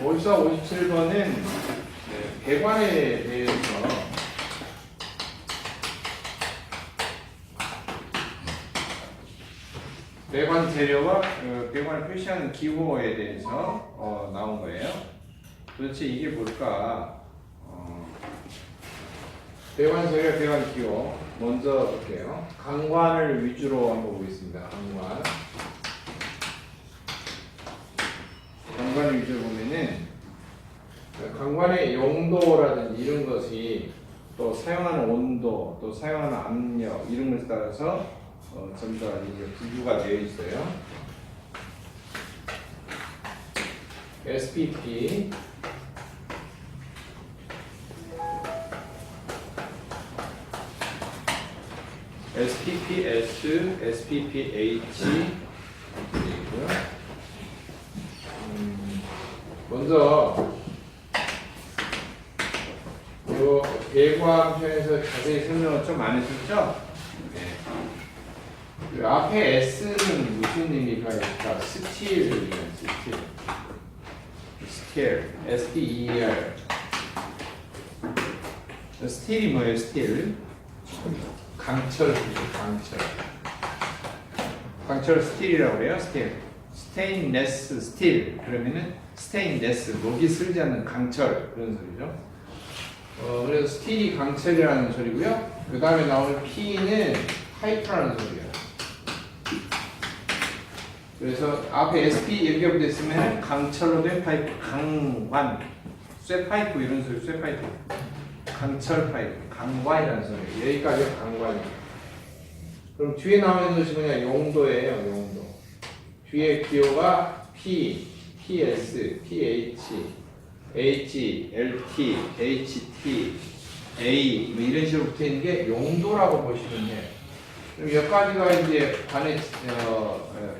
54, 57번은 배관에 대해서 배관 재료와 배관을 표시하는 기호에 대해서 나온 거예요. 도대체 이게 뭘까? 배관 재료, 배관 기호 먼저 볼게요. 강관을 위주로 한번 보겠습니다. 강관 위주로 보면은 강관의 용도라든지 이런 것이 또 사용하는 온도, 또 사용하는 압력 이런 것에 따라서 전부 다 이제 분류가 되어 있어요. SPP, SPPS, SPPH 있고요. 먼저 이 배관 편에서 자세히 설명을 좀 안 했었죠? 네. 앞에 S는 무슨 의미가 있을까? 스틸, S-T-E-R. 스틸이 뭐예요? 스틸? 강철 스틸이라고 그래요. 스틸. 스테인레스 스틸. 그러면은 스테인레스, 목이 슬지 않는 강철 그런 소리죠. 그래서 스틸이 강철이라는 소리고요. 그 다음에 나오는 P는 파이프라는 소리예요. 그래서 앞에 SP 연결되어 있으면 강철로 된 파이프, 강관, 쇠파이프 이런 소리, 쇠파이프, 강철 파이프, 강관이라는 소리예요. 여기까지가 강관입니다. 그럼 뒤에 나오는 것이 뭐냐? 용도예요. 용도. 뒤에 기호가 P, PS, PH, H, LT, HT, A 뭐 이런 식으로 붙어 있는 게 용도라고 보시면 돼요. 그럼 몇 가지가 이제 관의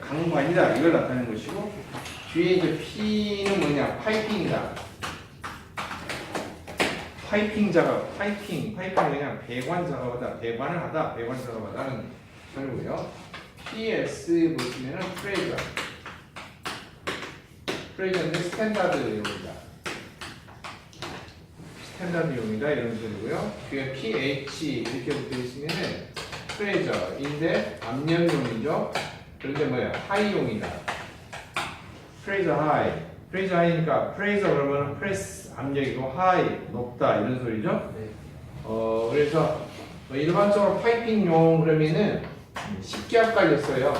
강관이다 이걸 나타내는 것이고, 뒤에 이제 P는 뭐냐? 파이핑이다. 파이핑 작업, 파이핑은 그냥 배관 작업하다, 배관을 하다, 배관 작업하다는 소리고요. PS 보시면은 프레저인데 스탠다드용이다. 스탠다드용이다 이런 소리고요. 뒤에 PH 이렇게 붙어 있으면은 프레저인데 압력용이죠. 그런데 뭐야? 하이용이다. 프레저 하이니까 프레저 그러면 프레스 압력이고 하이 높다 이런 소리죠. 네. 그래서 일반적으로 파이핑용 그러면은 10기압까지 써요.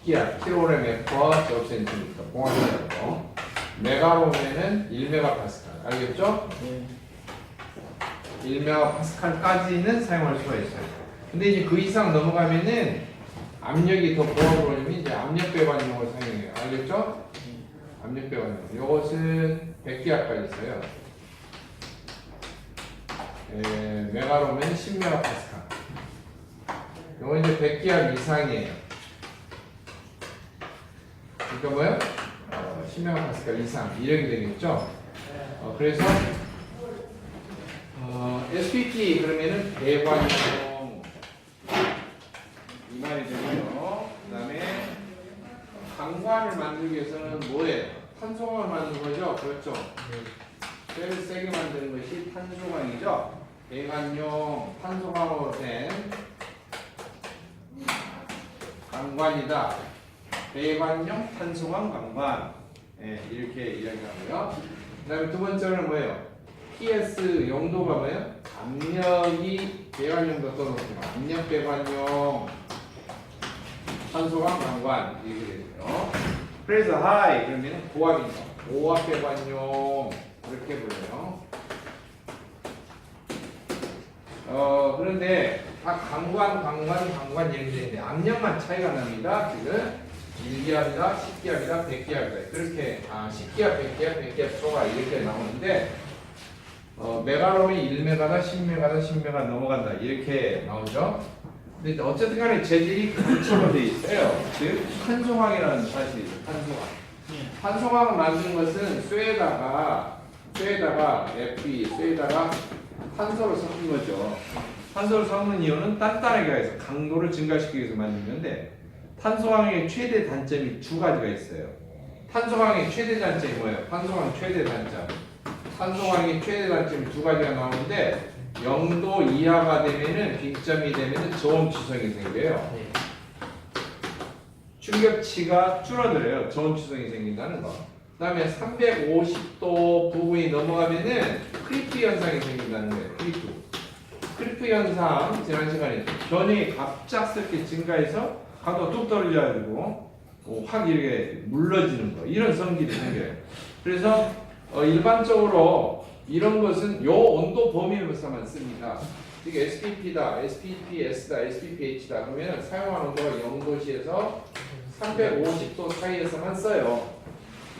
10기압, 킬로그램 per 제곱센티미터 공학이라고. 메가로면은 1메가파스칼. 알겠죠? 네. 1메가파스칼까지는 사용할 수가 있어요. 근데 이제 그 이상 넘어가면은 압력이 더 보호하면 이제 압력 배관용을 사용해요. 알겠죠? 압력 배관용. 이것은 100기압까지 써요. 메가로면 10메가파스칼. 이건 이제 100기압 이상이에요. 그러니까 뭐요? 10메가파스칼 이상 이렇게 되겠죠? 그래서 SPP 그러면은 배관용 이 말이 되고요. 그 다음에 강관을 만들기 위해서는 뭐예요? 탄소광을 만드는 거죠? 그렇죠? 제일 세게 만드는 것이 탄소광이죠? 배관용 탄소광으로 된 강관이다. 배관용 탄소광 강관. 네, 이렇게 이야기하고요. 그 다음에 두 번째는 뭐예요? PS 용도가 뭐예요? 압력이 배관용도 떠놓고 압력 배관용 탄소광 강관 이렇게 되고요. 그래서 하이 그러면 고압이죠. 고압 배관용 이렇게 불러요. 그런데 다 강관 이렇게 되는데 압력만 차이가 납니다. 지금 1기압이다, 10기압이다, 100기압이다. 그렇게 10기압, 100기압 초가 이렇게 나오는데 메가로면 1메가다, 10메가다, 10메가 넘어간다. 이렇게 나오죠. 근데 어쨌든 간에 재질이 강철로 되어 있어요. 즉 탄소광이라는 사실이죠. 탄소광을 만든 것은 쇠에다가 탄소를 섞은 거죠. 탄소를 섞는 이유는 단단하게 해서 강도를 증가시키기 위해서 만든 건데, 탄소광의 최대 단점이 두 가지가 있어요. 탄소광의 최대 단점이 뭐예요? 탄소광 최대 단점. 탄소광의 최대 단점이 두 가지가 나오는데 0도 이하가 되면은 빅점이 되면은 저온 취성이 생겨요. 네. 충격치가 줄어들어요. 저온 취성이 생긴다는 거. 그다음에 350도 부분이 넘어가면은 크리프 현상이 생긴다는 거예요. 크리프 현상 지난 시간에 변이 갑작스럽게 증가해서 강도가 뚝 떨어져가지고 확 이렇게 물러지는 거 이런 성질이 생겨요. 그래서 일반적으로 이런 것은 요 온도 범위에서만 씁니다. 이게 SPP다, SPPS다, SPPH다 그러면 사용하는 온도가 0도시에서 350도 사이에서만 써요.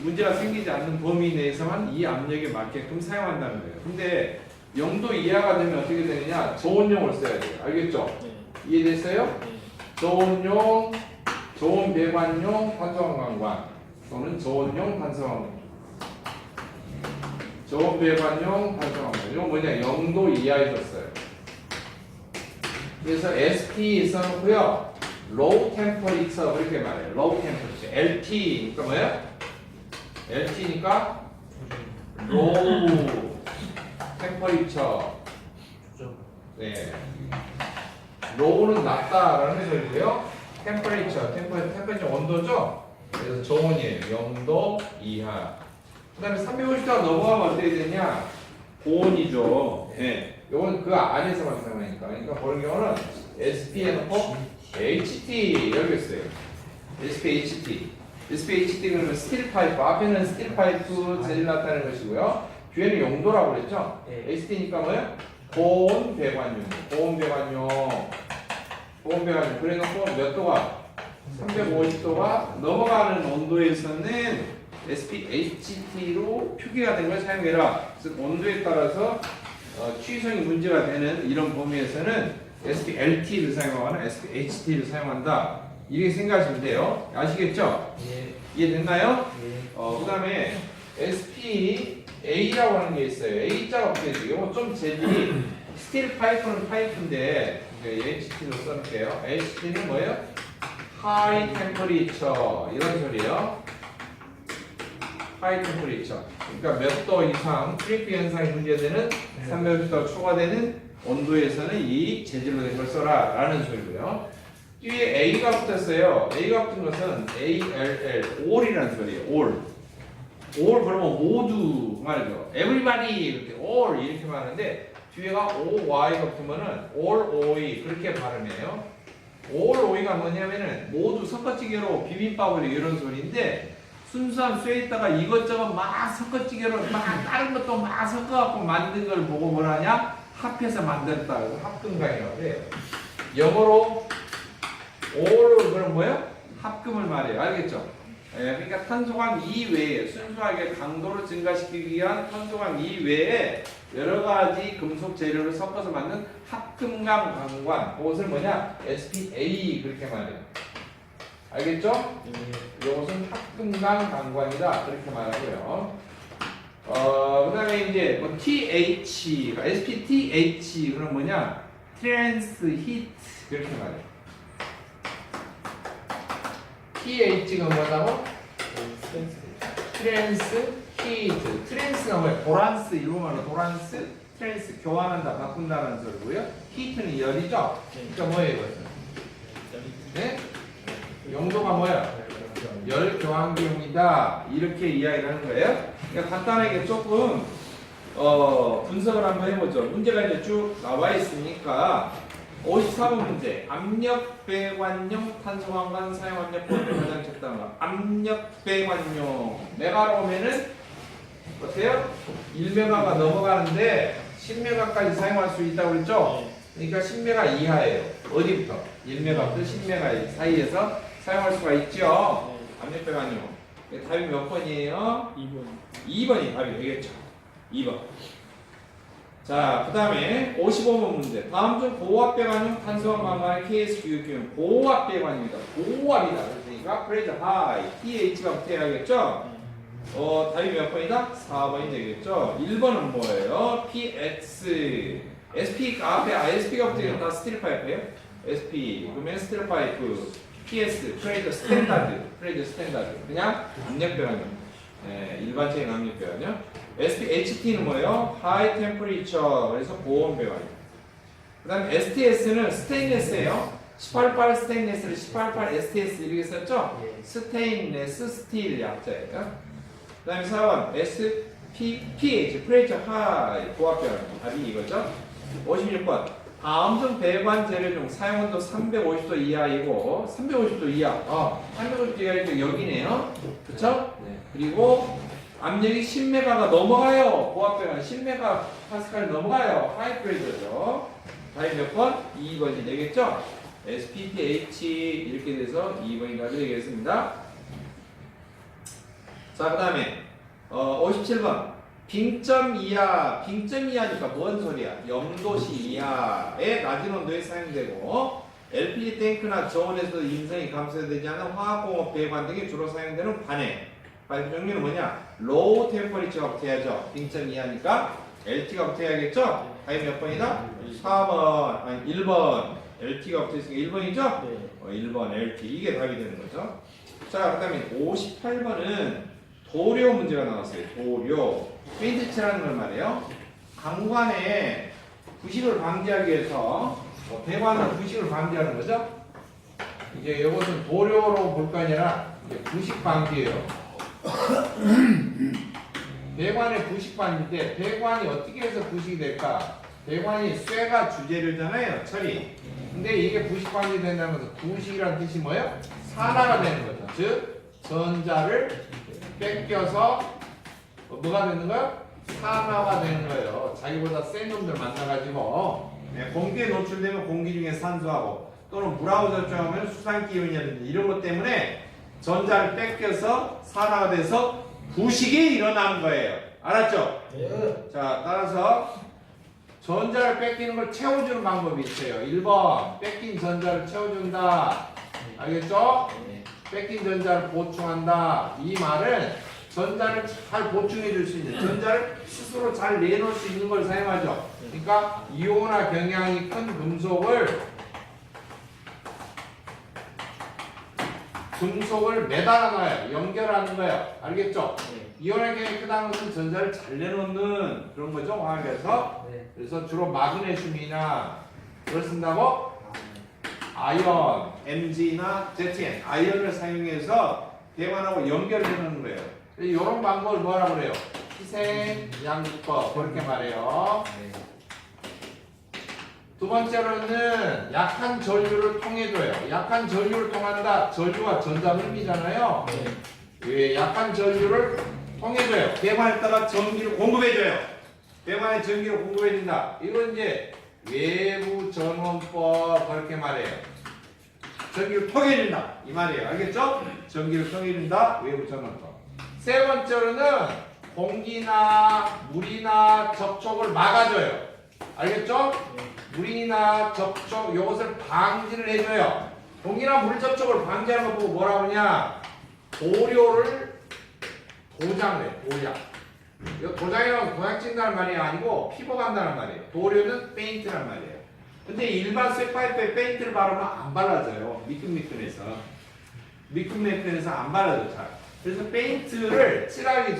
문제가 생기지 않는 범위 내에서만 이 압력에 맞게끔 사용한다는 거예요. 근데 0도 이하가 되면 어떻게 되느냐? 저온용을 써야 돼요. 알겠죠? 네. 이해됐어요? 네. 저온용, 저온 배관용 탄소화광관 또는 저온용 탄소화광관. 저온 배관용 탄소화광관. 이건 뭐냐? 0도 이하에 뒀어요. 그래서 SP 써놓고요. low temperature 그렇게 말해요. low temperature. LT니까 뭐예요? LT니까 low temperature. 네. low는 낮다라는 소리고요. temperature 온도죠. 그래서 저온이에요. 0도 이하. 그다음에 350도가 넘어가면 어떻게 되냐? 고온이죠. 네. 요건 그 안에서만 사용하니까. 그러니까 그런 경우는 SP 해놓고 HT 이렇게 써요. SPHT. SPHT 그러면 스틸 파이프. 앞에는 스틸 파이프 재질 나타내는 것이고요. 뒤에는 용도라고 그랬죠? 네. HT니까 뭐예요? 고온 배관용. 고온 배관용. 고온 배관용. 그래 놓고 몇 도가? 350도가 넘어가는 온도에서는 SPHT로 표기가 된 걸 사용해라. 그래서 온도에 따라서 취성이 문제가 되는 이런 범위에서는 SPLT를 사용하거나 SPHT를 사용한다. 이렇게 생각하시면 돼요. 아시겠죠? 예. 이해됐나요? 예. 그 다음에 SPA라고 하는 게 있어요. A자가 붙어있어요. 이거 좀 재질이 스틸 파이프는 파이프인데 HT로 써놓을게요. HT는 뭐예요? High Temperature 이런 소리예요. High Temperature. 그러니까 몇 도 이상 크리프 현상이 문제되는 300도 초과되는 온도에서는 이 재질로 된 걸 써라 라는 소리고요. 뒤에 A가 붙었어요. A가 붙은 것은 ALL, all이라는 소리예요. all. all 그러면 모두 말이죠. everybody 이렇게 all 이렇게 말하는데 뒤에가 OY가 붙으면은 all OE 그렇게 발음해요. all OE가 뭐냐면은 모두 섞어찌개로 비빔밥을 이런 소리인데 순수한 쇠에다가 이것저것 막 섞어찌개로 막 다른 것도 막 섞어갖고 만든 걸 보고 뭐라냐? 합해서 만들었다. 합금강이라고 해요. 영어로 all을 그럼 뭐예요? 합금을 말해요. 알겠죠? 그러니까 탄소광 이외에 순수하게 강도를 증가시키기 위한 탄소광 이외에 여러 가지 금속 재료를 섞어서 만든 합금강 강관. 그것을 뭐냐? SPA 그렇게 말해요. 알겠죠? 이것은 합금강 강관이다. 그렇게 말하고요. 그 다음에 이제 뭐 TH, SPTH 그럼 뭐냐? 트랜스 히트 그렇게 말해요. TH가 뭐라고? 트랜스 히트. 트랜스가 뭐예요? 도란스, 일본말로 도란스, 트랜스 교환한다, 바꾼다는 소리고요. 히트는 열이죠? 그러니까 뭐예요 이것은? 네? 용도가 뭐야? 열 교환기용이다. 이렇게 이야기를 하는 거예요. 그러니까 간단하게 조금 분석을 한번 해보죠. 문제가 이제 쭉 나와 있으니까 53번 문제. 압력 배관용 탄소광관 사용 압력법을 가장 적당한 거. 압력 배관용. 메가로 오면은 어때요? 1메가가 넘어가는데 10메가까지 사용할 수 있다고 그랬죠? 그러니까 10메가 이하예요. 어디부터? 1메가부터 10메가 사이에서 사용할 수가 있죠. 압력 배관용. 답이 몇 번이에요? 2번. 2번이 답이 되겠죠. 2번. 자, 그 다음에 55번 문제. 다음 중 고압 배관용 탄소광관의 KS 교육기는 고압 배관입니다. 고압이다. 그러니까 프레저 하이, TH가 붙어야겠죠? 답이 몇 번이다? 4번이 되겠죠? 1번은 뭐예요? PX. SP가 앞에 SP가 붙어있다. 스틸 파이프예요? SP. 그러면 스틸 파이프. PS, 프레이저 스탠다드. 그냥 압력 배관이요. 네, 일반적인 압력 배관이요. HT는 뭐예요? 하이 템퍼리처. 그래서 고온 배관이요. 그다음에 STS는 스테인레스예요. 1888 스테인레스를 1888 STS 이렇게 썼죠? 스테인레스 스틸 약자예요. 그다음에 4번 PH 프레이저 하이 고압 배관. 답이 이거죠? 56번 다음중 배관 재료 중 사용온도 350도 이하이고 350도 이하 350도 이하이고 여기네요. 그쵸? 네. 그리고 압력이 10메가가 넘어가요. 고압배관 10메가 파스칼 넘어가요. 하이 프레셔죠. 다이 몇 번? 2번이 되겠죠? SPPH 이렇게 돼서 2번이 답이 되겠습니다. 자, 그 다음에 57번 빙점 이하니까 뭔 소리야? 0도씨 이하의 낮은 온도에 사용되고 LPG 탱크나 저온에서 인성이 감소되지 않은 화학공업 배관 등에 주로 사용되는 관해 파이프 종류는 뭐냐? 로우 템퍼리처가 붙어야죠. 빙점 이하니까 LT가 붙어야겠죠? 답이 몇 번이다? 4번, 아니 1번 LT가 붙어있으니까 1번이죠? 네. 1번 LT 이게 답이 되는 거죠. 자, 그 다음에 58번은 도료 문제가 나왔어요. 도료 페인트 칠하는 걸 말이에요. 강관에 부식을 방지하기 위해서 배관은 부식을 방지하는 거죠. 이제 이것은 도료로 볼 거 아니라 부식 방지예요. 배관의 부식 방지인데 배관이 어떻게 해서 부식이 될까? 배관이 쇠가 주재료잖아요, 철이. 근데 이게 부식 방지 된다는 것은 부식이라는 뜻이 뭐예요? 산화가 되는 거죠. 즉 전자를 뺏겨서 뭐가 되는 거예요? 산화가 되는 거예요. 자기보다 센 놈들 만나가지고 공기에 노출되면 공기 중에 산소하고 또는 물하고 접촉하면 수산기운이라든지 이런 것 때문에 전자를 뺏겨서 산화가 돼서 부식이 일어나는 거예요. 알았죠? 네. 자, 따라서 전자를 뺏기는 걸 채워주는 방법이 있어요. 1번 뺏긴 전자를 채워준다. 알겠죠? 네. 뺏긴 전자를 보충한다. 이 말은 전자를 잘 보충해 줄 수 있는, 전자를 스스로 잘 내놓을 수 있는 걸 사용하죠. 그러니까 이온화 경향이 큰 금속을 매달아 놔요. 연결하는 거예요. 알겠죠? 네. 이온화 경향이 크다는 것은 전자를 잘 내놓는 그런 거죠. 화학에서. 네. 그래서 주로 마그네슘이나 그걸 쓴다고? 아이언, Mg나 Zn, 아이언을 사용해서 배관하고 연결해 놓는 거예요. 이런 방법을 뭐라고 그래요? 희생양육법 그렇게 말해요. 네. 두 번째로는 약한 전류를 통해줘요. 약한 전류를 통한다. 전류가 전자 흐름이잖아요. 예, 약한 전류를 통해줘요. 배관에다가 전기를 공급해줘요. 배관에 전기를 공급해준다. 이건 이제 외부 전원법 그렇게 말해요. 전기를 통해준다 이 말이에요. 알겠죠? 전기를 통해준다. 외부 전원법. 세 번째로는 공기나 물이나 접촉을 막아줘요. 알겠죠? 물이나 접촉 이것을 방지를 해줘요. 공기나 물 접촉을 방지하는 거 보고 뭐라고 하냐? 도료를 도장을 해요. 도장. 이거 도장이라고 도장 찍는다는 말이 아니고 피복한다는 말이에요. 도료는 페인트란 말이에요. 근데 일반 쇠파이프에 페인트를 바르면 안 발라져요. 미끈미끈해서 안 발라져 잘. 그래서 페인트 칠하기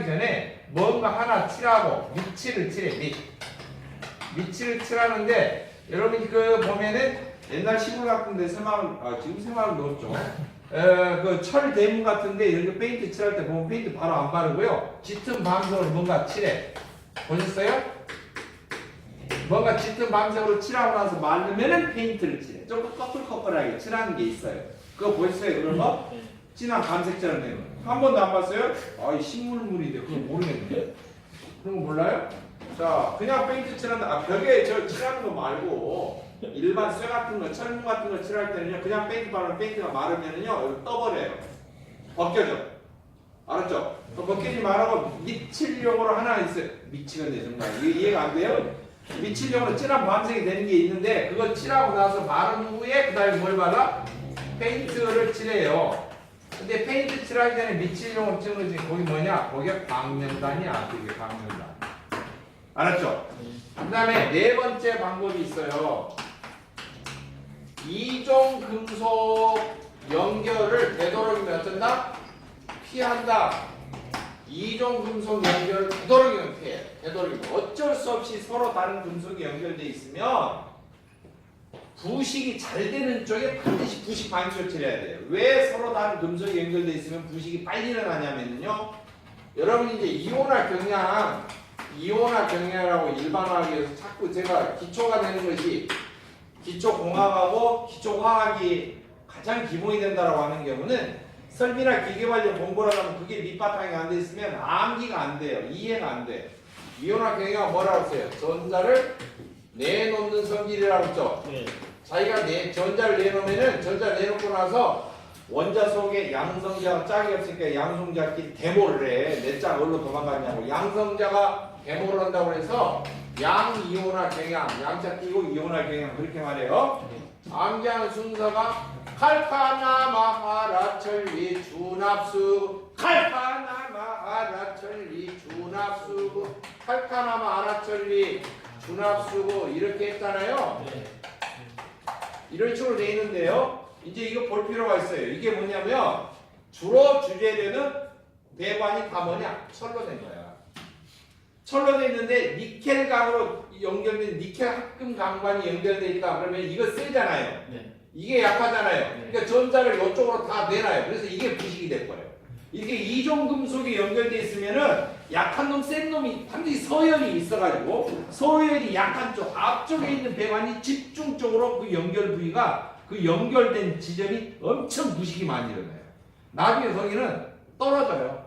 전에 뭔가 하나 칠하고 밑칠을 칠해. 밑칠을 칠하는데 여러분이 그 보면은 옛날 시골 같은 데 지금 새마을 넣었죠. 그 철 대문 같은데 이렇게 페인트 칠할 때 보면 페인트 바로 안 바르고요. 짙은 밤색으로 뭔가 칠해. 보셨어요? 뭔가 짙은 밤색으로 칠하고 나서 마르면은 페인트를 칠해. 좀 꺼끌꺼끌하게 칠하는 게 있어요. 그거 보셨어요? 그런 거? 진한 밤색처럼 되는 거. 한 번도 안 봤어요? 이 식물물인데 그거 모르겠는데. 그런 거 몰라요? 자, 그냥 페인트 칠한다. 벽에 저 칠하는 거 말고 일반 쇠 같은 거, 철문 같은 거 칠할 때는요, 그냥 페인트 바르면 페인트가 마르면은요, 떠버려요. 벗겨져. 알았죠? 벗기지 말라고 밑칠용으로 하나 있어요. 미치겠네, 정말. 이해가 안 돼요? 밑칠용으로 진한 밤색이 되는 게 있는데, 그거 칠하고 나서 마른 후에, 그 다음에 뭘 발라? 페인트를 칠해요. 근데 페인트 칠하기 전에 밑칠용으로 치는 거지, 거기 뭐냐? 거기가 광면단이야. 그게 광면단. 알았죠? 그 다음에 네 번째 방법이 있어요. 이종 금속 연결을 되도록이면 어쩐다? 피한다. 이종 금속 연결을 되도록이면 피해. 되도록이면 어쩔 수 없이 서로 다른 금속이 연결돼 있으면 부식이 잘 되는 쪽에 반드시 부식 방지 조치를 해야 돼요. 왜 서로 다른 금속이 연결돼 있으면 부식이 빨리 일어나냐면요. 여러분이 이제 이온화 경향이라고 일반화하기 위해서 자꾸 제가 기초가 되는 것이 기초공학하고 기초화학이 가장 기본이 된다라고 하는 경우는 설비나 기계 관련 공부를 하면 그게 밑바탕이 안 돼 있으면 암기가 안 돼요. 이해가 안 돼. 이온화 경향은 뭐라고 써요? 전자를 내놓는 성질이라고 했죠. 네. 자기가 전자를 내놓으면은 전자를 내놓고 나서 원자 속에 양성자가 짝이 없으니까 양성자끼리 데모를 해. 내 짝 어디로 도망갔냐고. 양성자가 데모를 한다고 해서 양이온화 경향, 양자 끼고 이온화 경향 그렇게 말해요. 암기하는 순서가 칼파나마하라철리 준합수 칼파나마하라철리 준합수 칼파나마하라철리 준합수고 이렇게 했잖아요. 이런 식으로 돼 있는데요. 이제 이거 볼 필요가 있어요. 이게 뭐냐면 주로 주재료는 배관이 다 뭐냐? 철로 된 거야. 철로 돼 있는데 니켈강으로 연결된 니켈 합금 강관이 연결돼 있다. 그러면 이거 세잖아요. 네. 이게 약하잖아요. 네. 그러니까 전자를 이쪽으로 다 내놔요. 그래서 이게 부식이 될 거예요. 이렇게 이종 금속이 연결돼 있으면은 약한 놈, 센 놈이 반드시 서열이 있어가지고 서열이 약한 쪽 앞쪽에 있는 배관이 집중적으로 그 연결 부위가 그 연결된 지점이 엄청 부식이 많이 일어나요. 나중에 거기는 떨어져요.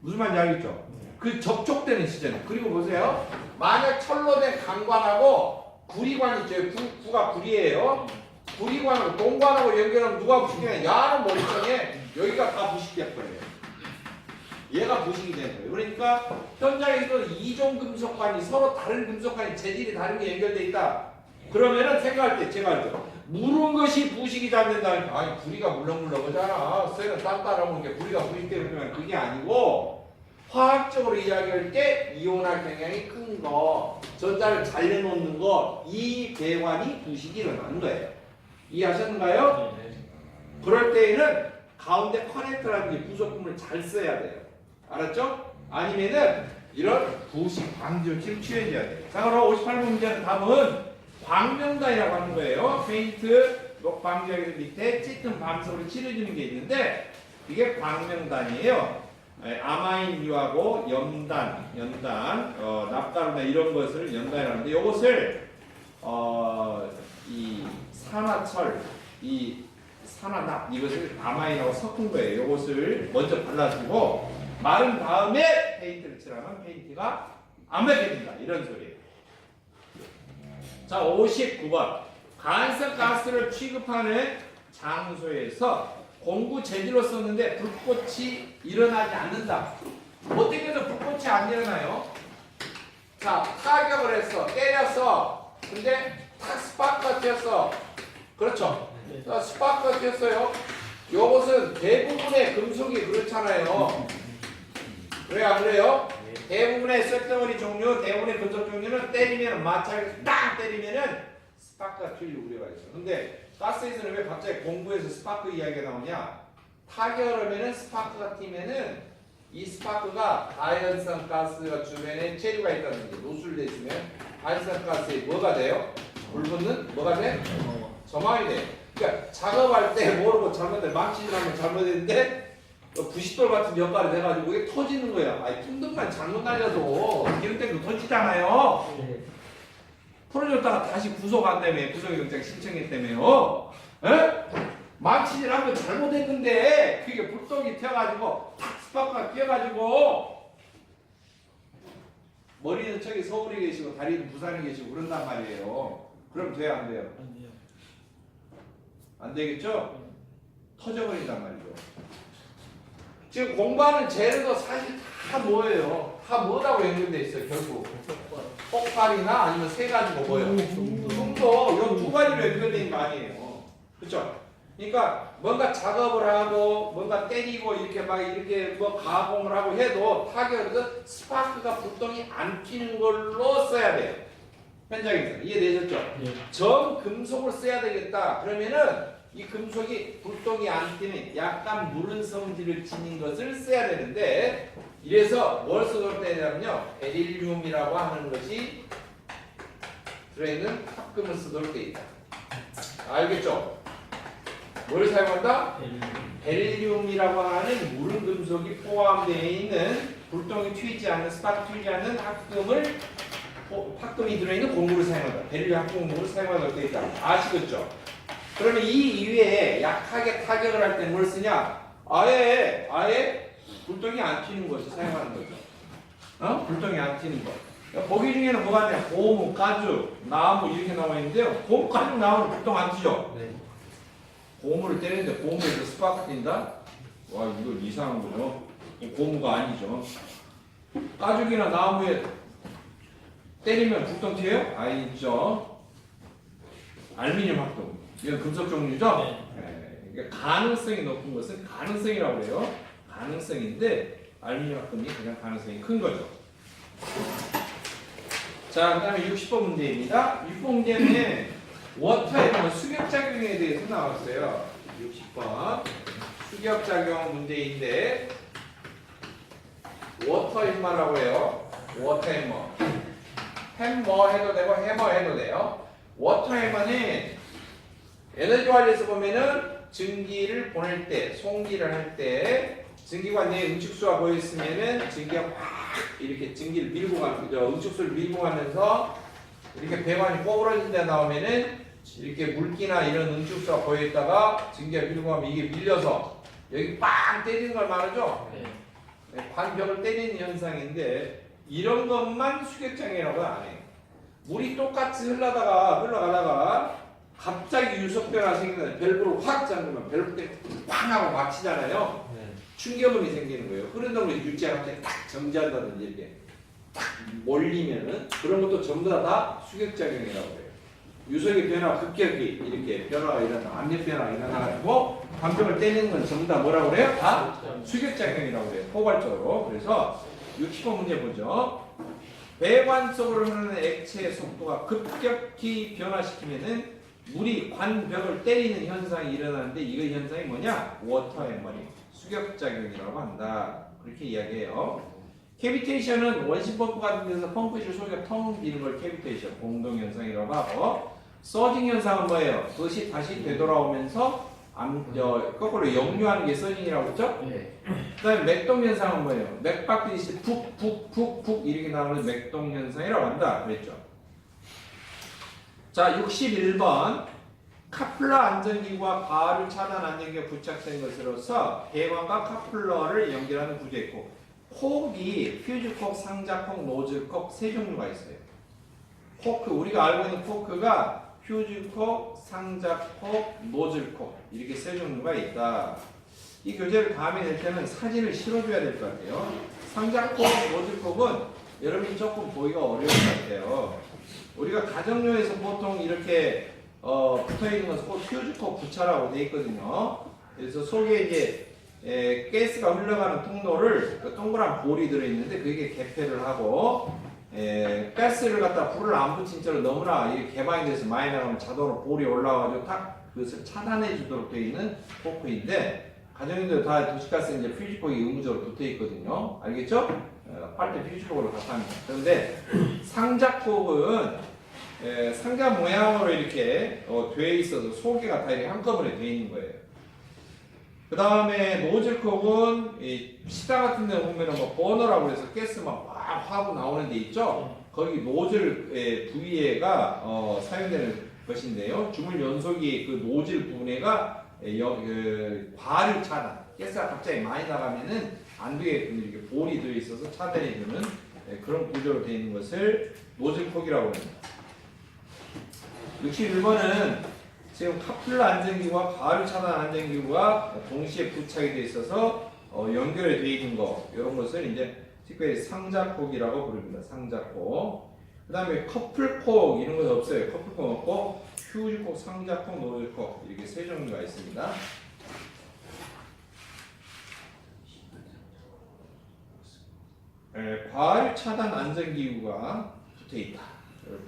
무슨 말인지 알겠죠? 그 접촉되는 시점. 그리고 보세요. 만약 철로 된 강관하고 구리관 있죠. 구가 구리예요. 구리관하고 동관하고 연결하면 누가 부식되냐? 야는 머리통에 여기가 다 부식될 거예요. 얘가 부식이 되는 거예요. 그러니까 현장에서 이종 금속관이 서로 다른 금속관이 재질이 다른 게 연결돼 있다. 그러면은 생각할 때 제가 할 때 물은 것이 부식이 잘 된다니까. 아니 구리가 물렁물렁하잖아. 쇠는 단단하고 게 구리가 부식되면 그러면 그게 아니고 화학적으로 이야기할 때 이온화 경향이 큰 거, 전자를 잘 내놓는 거, 이 배관이 부식이 일어나는 거예요. 이해하셨는가요? 네. 그럴 때에는 가운데 커넥터라든지 부속품을 잘 써야 돼요. 알았죠? 아니면은 이런 부식 방지 조치를 취해줘야 돼요. 자, 그럼 58번 문제는 답은 광명단이라고 하는 거예요. 페인트 방지하기 밑에 짙은 밤색으로 칠해주는 게 있는데 이게 광명단이에요. 아마인유하고 연단, 납가루나 이런 것을 연단이라는데 이것을 이 산화철, 이 산화납 이것을 아마인하고 섞은 거예요. 이것을 먼저 발라주고 마른 다음에 페인트를 칠하면 페인트가 안 맺혀진다. 이런 소리예요. 자, 59번 간섭 가스를 취급하는 장소에서 공구 재질로 썼는데 불꽃이 일어나지 않는다. 어떻게 해서 불꽃이 안 일어나요? 자, 타격을 했어. 때렸어. 근데 탁 스파크가 튀었어. 그렇죠? 자, 스파크가 튀었어요. 요것은 대부분의 금속이 그렇잖아요. 그래 안 그래요? 대부분의 쇳덩어리 종류, 대부분의 금속 종류는 때리면 마찰 딱 때리면은 스파크가 튈 우려가 있어. 근데 가스에서는 왜 갑자기 공부에서 스파크 이야기가 나오냐? 타격을 하면은 스파크가 튀면은 이 스파크가 다연성 가스가 주변에 체류가 있다든지 노출돼 있으면 다연성 가스에 뭐가 돼요? 불붙는 뭐가 돼? 점화이 돼. 그러니까 작업할 때 모르고 잘못돼 망치질하면 잘못했는데 부싯돌 같은 역할이 돼가지고 이게 터지는 거야. 아니 풍등만 잘못 날려도 기름때도 터지잖아요. 풀어줬다가 다시 구속한다며 구속영장 신청했다며요. 에? 망치질하면 잘못했는데 그게 불똥이 튀어가지고 탁 스파크가 끼어가지고 머리는 저기 서울에 계시고 다리는 부산에 계시고 그런단 말이에요. 그럼 돼요 안 돼요? 안 되겠죠? 터져버린단 말이죠. 지금 공부하는 재료도 사실 다 뭐예요? 다 뭐라고 연결돼 있어요 결국 폭발이나 아니면 세 가지고 뭐예요? 중도 이 두 가지로 연결돼 있는 거 아니에요. 그렇죠? 그러니까 뭔가 작업을 하고 뭔가 때리고 이렇게 막 이렇게 뭐 가공을 하고 해도 타격을 해서 스파크가 불똥이 안 튀는 걸로 써야 돼요. 현장 현상 이해되셨죠? 예. 전 금속을 써야 되겠다. 그러면은 이 금속이 불똥이 안 튀는 약간 무른 성질을 지닌 것을 써야 되는데 이래서 뭘 쓰도록 되냐면요 베릴륨이라고 하는 것이 들어있는 합금을 쓰도록 되어 있다. 알겠죠? 뭘 사용한다? 베릴륨이라고 하는 무른 금속이 포함되어 있는 불똥이 튀지 않는 스파크 튀지 않는 합금이 들어있는 공구를 사용한다. 베릴륨 합금을 사용하도록 되어 있다. 아시겠죠? 그러면 이 이외에 약하게 타격을 할 때 뭘 쓰냐? 아예 불똥이 안 튀는 것을 사용하는 거죠. 불똥이 안 튀는 것. 보기 중에는 뭐가 있냐? 고무, 가죽, 나무 이렇게 나와 있는데요. 고무, 가죽, 나무는 불똥 안 튀죠? 네. 고무를 때리는데 고무에서 스파크 튄다? 와 이거 이상한 거죠. 고무가 아니죠. 가죽이나 나무에 때리면 불똥 튀어요? 아니죠. 알루미늄 합금. 이건 금속 종류죠? 네. 그러니까 가능성이 높은 것은 가능성이라고 해요. 가능성인데 알루미늄 합금이 가장 가능성이 큰 거죠. 자, 그 다음에 60번 문제입니다. 60번 문제는 워터의 수격작용에 대해서 나왔어요. 60번 수격작용 문제인데 워터 햄머라고 해요. 워터 햄머. 햄머 해도 되고 해머 해도 돼요. 워터 햄머는 에너지 관리에서 보면은 증기를 보낼 때, 송기를 할 때 증기관 내에 응축수가 보였으면은 증기가 막 이렇게 증기를 밀고 가는 거죠. 응축수를 밀고 가면서 이렇게 배관이 꼬부러진 데 나오면은 이렇게 물기나 이런 응축수가 보였다가 증기가 밀고 가면 이게 밀려서 여기 빵 때리는 걸 말하죠. 네, 반벽을 때리는 현상인데 이런 것만 수격장애라고 안 해요. 물이 똑같이 흘러가다가 갑자기 유속 변화가 생기면 밸브를 확 잠그면 밸브 때문에 팡 하고 막히잖아요. 네. 충격음이 생기는 거예요. 흐르는 걸 유지가 갑자기 딱 정지한다든지 이렇게 딱 몰리면은 그런 것도 전부 다 수격작용이라고 해요. 유속의 변화 급격히 이렇게 변화가 일어나 압력 변화가 일어나가지고 반벽을 때리는 건 전부 다 뭐라고 그래요? 다 수격작용이라고 해요. 포괄적으로. 그래서 60번 문제 보죠. 배관 속으로 흐르는 액체의 속도가 급격히 변화시키면은 물이 관벽을 때리는 현상이 일어나는데 이 현상이 뭐냐? 워터 해머링, 수격작용이라고 한다. 그렇게 이야기해요. 캐비테이션은 원심 펌프 같은 데서 펌프실 속에 텅 비는 걸 캐비테이션, 공동현상이라고 하고 서징 현상은 뭐예요? 그것이 다시 되돌아오면서 거꾸로 역류하는 게 서징이라고 했죠? 네. 그 다음에 맥동 현상은 뭐예요? 맥박듯이 푹 이렇게 나오는 맥동 현상이라고 한다. 그랬죠? 자, 61번 카플러 안전기구와 바를 차단 안전기가 부착된 것으로서 배관과 카플러를 연결하는 구조에 있고 콕이 퓨즈콕, 상자콕, 노즐콕 세 종류가 있어요. 코크, 우리가 알고 있는 코크가 퓨즈콕, 상자콕, 노즐콕 이렇게 세 종류가 있다. 이 교재를 다음에 낼 때는 사진을 실어줘야 될 것 같아요. 상자콕, 노즐콕은 여러분이 조금 보기가 어려울 것 같아요. 우리가 가정용에서 보통 이렇게 붙어있는 것은 꼭 퓨즈콕 부차라고 되어 있거든요. 그래서 속에 이제 가스가 흘러가는 통로를 동그란 볼이 들어있는데 그게 개폐를 하고 가스를 갖다 불을 안 붙인 채로 너무나 이렇게 개방이 돼서 많이 나가면 자동으로 볼이 올라와가지고 딱 그것을 차단해 주도록 되어 있는 코크인데 가정용들 다 도시가스는 이제 퓨즈콕이 의무적으로 붙어 있거든요. 알겠죠? 팔 때 퓨즈콕으로 갖다 합니다. 그런데 상자콕은 상자 모양으로 이렇게 되어 있어서 소개가 다 이렇게 한꺼번에 되어 있는 거예요. 그 다음에 노즐콕은 시다 같은 데 보면은 뭐 버너라고 해서 가스 막 하고 나오는 데 있죠? 거기 노즐 부위에가 사용되는 것인데요. 주물 연소기 그 노즐 부분에가 과를 차단, 가스가 갑자기 많이 나가면은 안 되게끔 이렇게 볼이 들어 있어서 차단해주는 그런 구조로 되어 있는 것을 노즐콕이라고 합니다. 61번은 지금 카플러 안전기구와 가을 차단 안전기구가 동시에 부착이 되어 있어서 연결이 되어 있는 거 이런 것을 이제 특별히 상자콕이라고 부릅니다. 상자콕. 그 다음에 커플콕 이런 건 없어요. 커플콕 없고 휴즈콕, 상자콕, 노즐콕 이렇게 세 종류가 있습니다. 과열 차단 안전기구가 붙어 있다.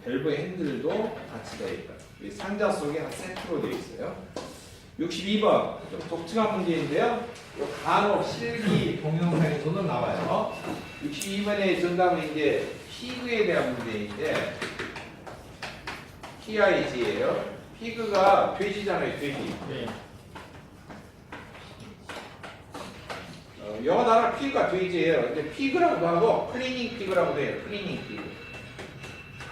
밸브 핸들도 같이 되어 있다. 이 상자 속에 한 세트로 되어 있어요. 62번 좀 독특한 문제인데요. 간혹 실기 동영상에서도 나와요. 62번의 정답은 이제 피그에 대한 문제인데 PIG예요. 피그가 돼지잖아요, 돼지. 네. 영어 단어 피그가 돼지예요. 근데 피그라고도 하고 클리닝 피그라고도 해요. 클리닝 피그.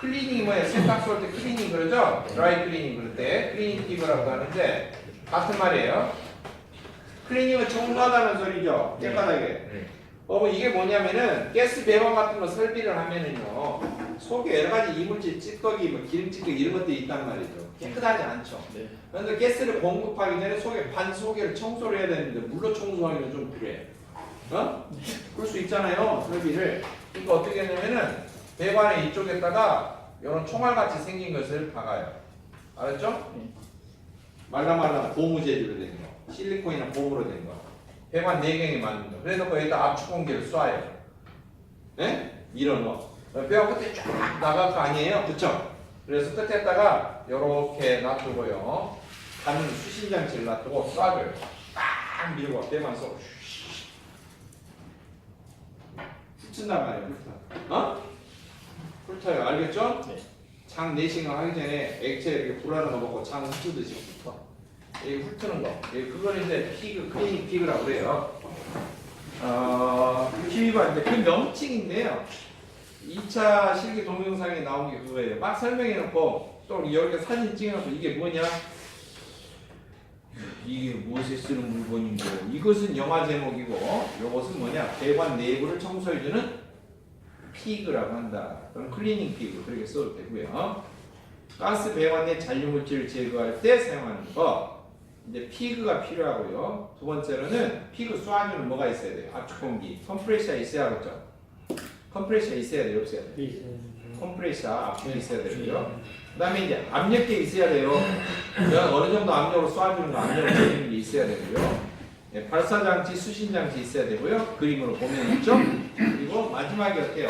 클리닝이 뭐예요? 세탁소 할 때 클리닝 그러죠? 드라이 클리닝 그럴 때 클리닝 피그라고 하는데 같은 말이에요. 클리닝은 청소하다는 소리죠. 깨끗하게. 네. 이게 뭐냐면은 가스 배관 같은 거 설비를 하면은요 속에 여러 가지 이물질, 찌꺼기, 뭐 기름 찌꺼기 이런 것들이 있단 말이죠. 깨끗하지 않죠. 네. 그런데 가스를 공급하기 전에 속에 반 속에를 청소를 해야 되는데 물로 청소하기는 좀 그래. 그럴 수 있잖아요. 설비를. 그러니까 어떻게 하냐면은 배관의 이쪽에다가 이런 총알같이 생긴 것을 박아요. 알았죠? 네. 말랑말랑 고무 재질로 된 거, 실리콘이나 고무로 된 거, 배관 내경이 맞는 거. 그래서 거기다 압축 공기를 쏴요. 네? 이런 거. 배관 끝에 쫙 나갈 거 아니에요, 그쵸? 그래서 끝에다가 이렇게 놔두고요. 가는 수신 장치를 놔두고 쏴줘요. 딱 밀고 배관 속 훑는단 말이에요, 훑어. 훑어요, 알겠죠? 네. 장 내싱을 하기 전에 액체 이렇게 불 하나 넣고 장 훑듯이 훑어. 이 훑는 거. 그걸 이제 피그, 클리닝 피그라고 그래요. 62번인데 그 명칭인데요. 2차 실기 동영상에 나온 게 그거예요. 막 설명해놓고 또 여기다 사진 찍어놓고 이게 뭐냐? 이게 무엇에 쓰는 물건인고 이것은 영화 제목이고 이것은 뭐냐? 배관 내부를 청소해주는 피그라고 한다. 그럼 클리닝 피그 그렇게 써도 되고요. 가스 배관 내 잔류물질을 제거할 때 사용하는 거. 이제 피그가 필요하고요. 두 번째로는 피그 쏘아주는 뭐가 있어야 돼요? 압축 공기, 컴프레셔 있어야겠죠. 컴프레셔 있어야 돼요, 없어야 돼요? 컴프레셔 압축이 있어야 되고요. 그다음에 이제 압력계 있어야 돼요. 어느 정도 압력으로 쏘아주는 거, 압력을 주는 게 있어야 되고요. 네, 발사장치, 수신장치 있어야 되고요. 그림으로 보면 있죠. 그리고 마지막에 어때요?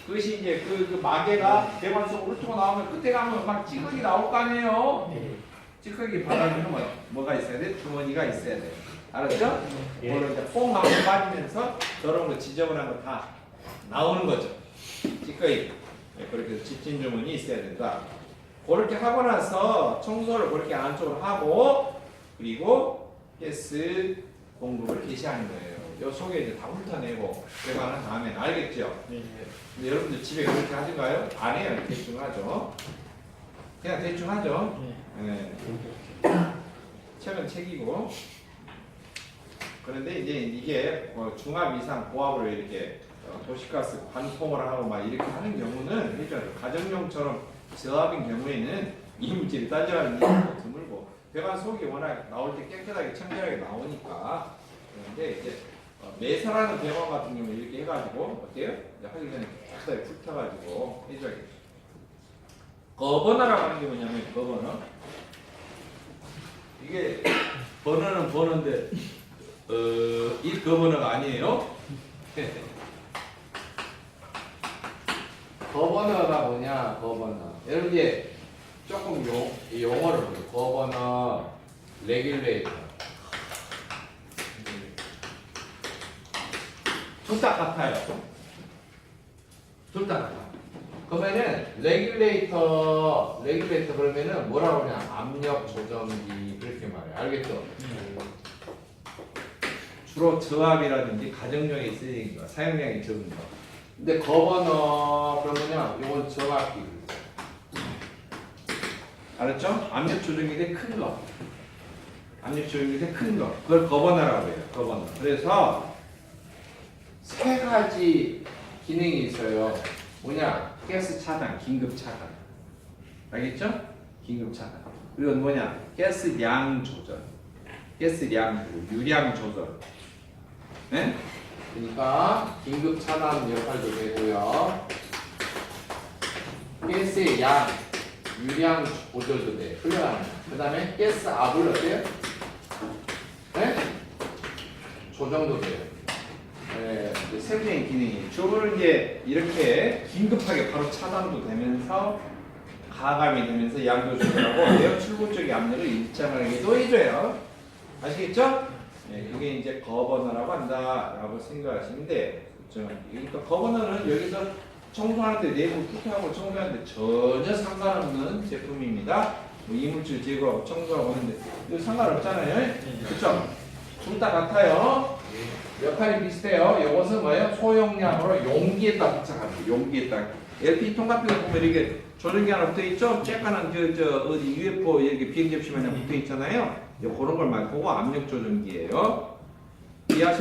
그것이 이제 그 마개가 배관 속으로 훑고 나오면 끝에 가면 막 찌꺼기 나올 거 아니에요. 찌꺼기 받아주는 뭐가 있어야 돼? 주머니가 있어야 돼. 알았죠? 그거를 이제 뽕 하고 빠지면서 저런 거 지저분한 거 다 나오는 거죠. 찌꺼기. 네, 그렇게 해서 집진 주머니 있어야 된다. 그렇게 하고 나서 청소를 그렇게 안쪽으로 하고 그리고 가스 공급을 개시하는 거예요. 요 속에 이제 다 훑어내고 배관한 다음에 알겠죠? 네. 근데 여러분들 집에 그렇게 하신가요? 안 해요. 대충 하죠. 그냥 대충 하죠. 네. 책은 책이고. 그런데 이제 이게 중압 이상 고압으로 이렇게 도시가스 관통을 하고 막 이렇게 하는 경우는 해줘야죠. 가정용처럼 저압인 경우에는 이물질이 따져가는 일이 드물고 배관 속이 워낙 나올 때 깨끗하게 청결하게 나오니까. 그런데 이제 매설하는 배관 같은 경우 이렇게 해가지고 어때요? 이제 하기 전에 깨끗하게 훑어가지고 해줘야겠죠. 거버너라고 하는 게 뭐냐면 거버너. 이게 버너는 버너인데 이 거버너가 아니에요. 거버너가 뭐냐? 거버너. 여러분 이제 조금 용어를 보죠. 거버너, 레귤레이터. 둘 다 같아요. 둘 다 같아. 그러면은 레귤레이터 그러면은 뭐라고 하냐? 압력 조정기 그렇게 말해요. 알겠죠? 주로 저압이라든지 가정용에 쓰이는 거, 사용량이 적은 거. 근데 거버너 그러면요, 이건 저압기. 알았죠? 압력 조정기인데 큰 거. 압력 조정기인데 큰 거. 그걸 거버너라고 해요. 거버너. 그래서 세 가지 기능이 있어요. 뭐냐? 가스 차단, 긴급 차단. 알겠죠? 긴급 차단. 그리고 뭐냐? 가스량 조절. 가스량, 유량 조절. 네? 그러니까 긴급 차단 역할도 되고요. 가스의 양, 유량 조절도 돼. 훌륭합니다. 그 다음에 가스 압을 어때요? 네? 조정도 돼요. 네, 세부적인 기능이 주로 이제 이렇게 긴급하게 바로 차단도 되면서 가감이 되면서 양도소득하고 내역 출구 쪽의 압력을 일정하게도 해줘요. 아시겠죠? 네, 그게 이제 거버너라고 한다라고 생각하시면 돼. 그렇죠? 그러니까 거버너는 여기서 청소할 때 내부 투표하고 청소하는데 전혀 상관없는 제품입니다. 뭐 이물질 제거하고 청소하고 하는데 이거 상관없잖아요. 그렇죠? 둘 다 같아요. 역할이 비슷해요. 이것은 뭐예요? 소용량으로 용기에다 부착합니다. 용기에다. LP 통같은 거 보면 이렇게 조정기 하나 붙어 있죠? 쬐깐한 어디 UFO 이렇게 비행 접시 마냥 붙어 있잖아요. 그런 걸 말고 압력 조정기예요. 이해하시